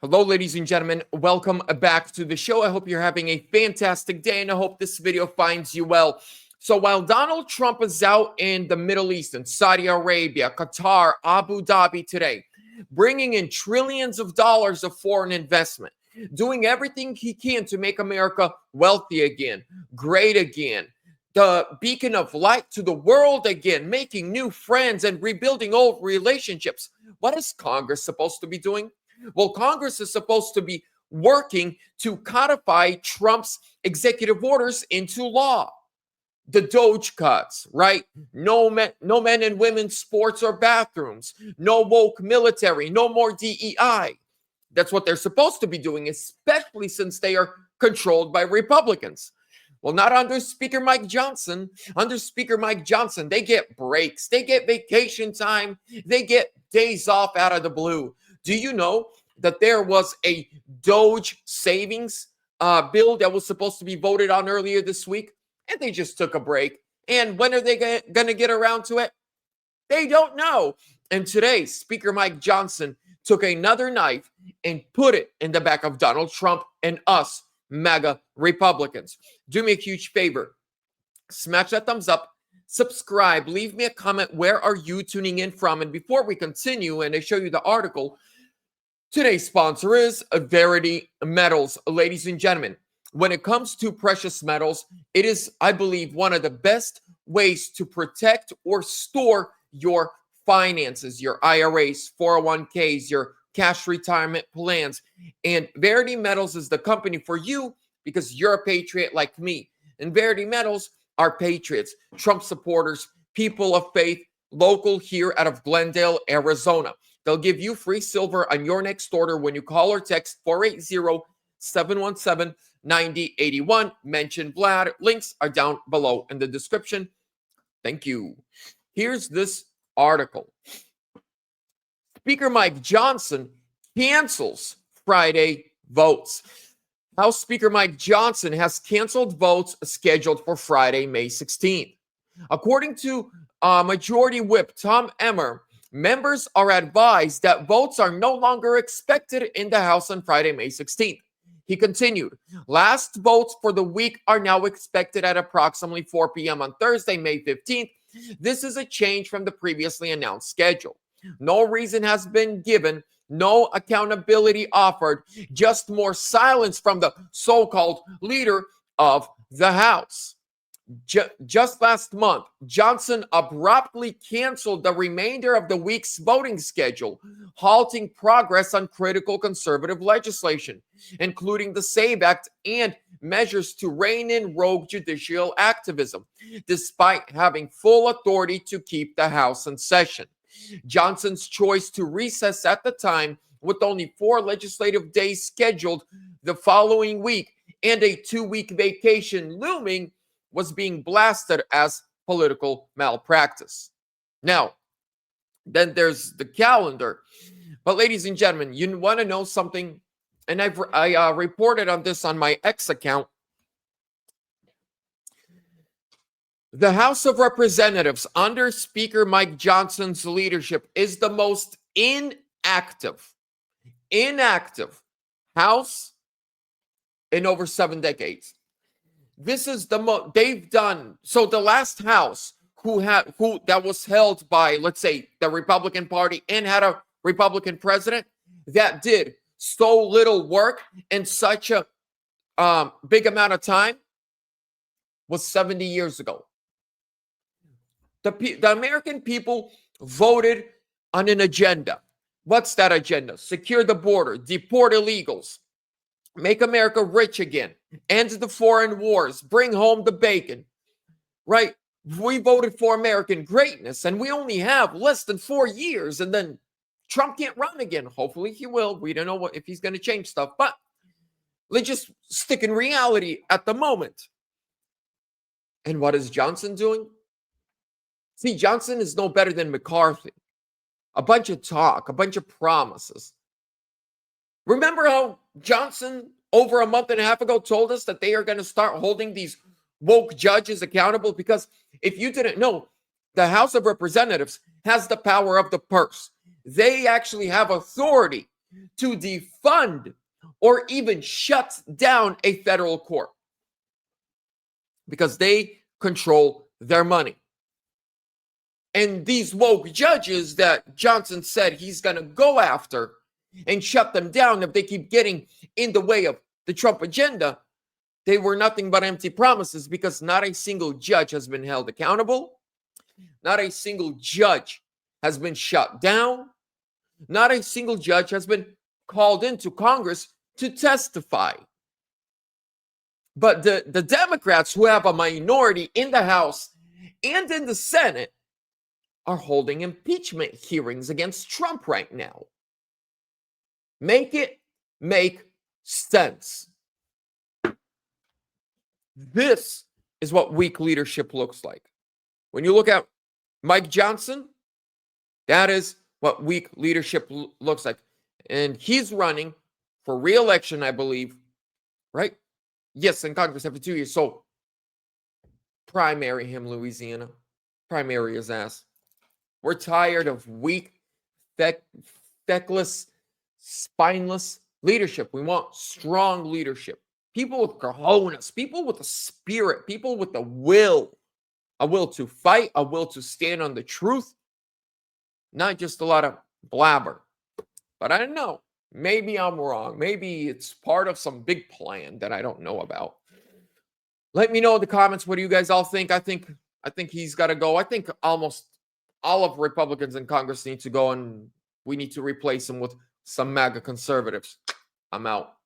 Hello, ladies and gentlemen. Welcome back to the show. I hope you're having a fantastic day, and I hope this video finds you well. So while Donald Trump is out in the Middle East, in Saudi Arabia, Qatar, Abu Dhabi today, bringing in trillions of dollars of foreign investment, doing everything he can to make America wealthy again, great again, the beacon of light to the world again, making new friends and rebuilding old relationships. What is Congress supposed to be doing? Well, Congress is supposed to be working to codify Trump's executive orders into law. The Doge cuts, right? No men and women's sports or bathrooms. No woke military. No more DEI. That's what they're supposed to be doing, especially since they are controlled by Republicans. Well, not under Speaker Mike Johnson. Under Speaker Mike Johnson, they get breaks. They get vacation time. They get days off out of the blue. Do you know that there was a Doge savings bill that was supposed to be voted on earlier this week? And they just took a break. And when are they going to get around to it? They don't know. And today, Speaker Mike Johnson took another knife and put it in the back of Donald Trump and us, MAGA Republicans. Do me a huge favor. Smash that thumbs up. Subscribe. Leave me a comment. Where are you tuning in from? And before we continue and I show you the article, today's sponsor is VERITY Metals. Ladies and gentlemen, when it comes to precious metals, it is, I believe, one of the best ways to protect or store your finances, your IRAs, 401ks, your cash retirement plans. And VERITY Metals is the company for you because you're a patriot like me. And VERITY Metals are patriots, Trump supporters, people of faith, local here out of Glendale, Arizona. They'll give you free silver on your next order when you call or text 480-717-9081. Mention VLAD. Links are down below in the description. Thank you. Here's this article. Speaker Mike Johnson cancels Friday votes. House Speaker Mike Johnson has canceled votes scheduled for Friday, May 16th. According to Majority Whip Tom Emmer, members are advised that votes are no longer expected in the House on Friday, May 16th. He continued, last votes for the week are now expected at approximately 4 p.m. on Thursday, May 15th. This is a change from the previously announced schedule. No reason has been given, no accountability offered, just more silence from the so-called leader of the House. Just last month, Johnson abruptly canceled the remainder of the week's voting schedule, halting progress on critical conservative legislation, including the SAVE Act and measures to rein in rogue judicial activism, despite having full authority to keep the House in session. Johnson's choice to recess at the time, with only 4 legislative days scheduled the following week and a 2-week vacation looming, was being blasted as political malpractice. Now, then there's the calendar. But ladies and gentlemen, you want to know something? And I reported on this on my X account. The House of Representatives under Speaker Mike Johnson's leadership is the most inactive House in over 7 decades. This is the most they've done. So the last House that was held by, let's say, the Republican Party and had a Republican president that did so little work in such a big amount of time was 70 years ago. The American people voted on an agenda. What's that agenda? Secure the border, deport illegals, make America rich again, end the foreign wars, bring home the bacon, right? We voted for American greatness, and we only have less than 4 years, and then Trump can't run again. Hopefully he will. We don't know if he's going to change stuff, but let's just stick in reality at the moment. And what is Johnson doing? See, Johnson is no better than McCarthy. A bunch of talk, a bunch of promises. Remember how Johnson, over a month and a half ago, told us that they are going to start holding these woke judges accountable? Because if you didn't know, the House of Representatives has the power of the purse. They actually have authority to defund or even shut down a federal court because they control their money. And these woke judges that Johnson said he's going to go after and shut them down if they keep getting in the way of the Trump agenda, they were nothing but empty promises, because not a single judge has been held accountable. Not a single judge has been shut down. Not a single judge has been called into Congress to testify. But the Democrats, who have a minority in the House and in the Senate, are holding impeachment hearings against Trump right now. Make it make sense. This is what weak leadership looks like. When you look at Mike Johnson, that is what weak leadership looks like. And he's running for re-election, I believe, right? Yes, in Congress after 2 years. So primary him, Louisiana. Primary his ass. We're tired of weak, feckless, spineless leadership. We want strong leadership. People with cojones, people with a spirit, people with a will to fight, a will to stand on the truth, not just a lot of blabber. But I don't know. Maybe I'm wrong. Maybe it's part of some big plan that I don't know about. Let me know in the comments, what do you guys all think? I think he's got to go. I think almost all of Republicans in Congress need to go, and we need to replace him with some MAGA conservatives. I'm out.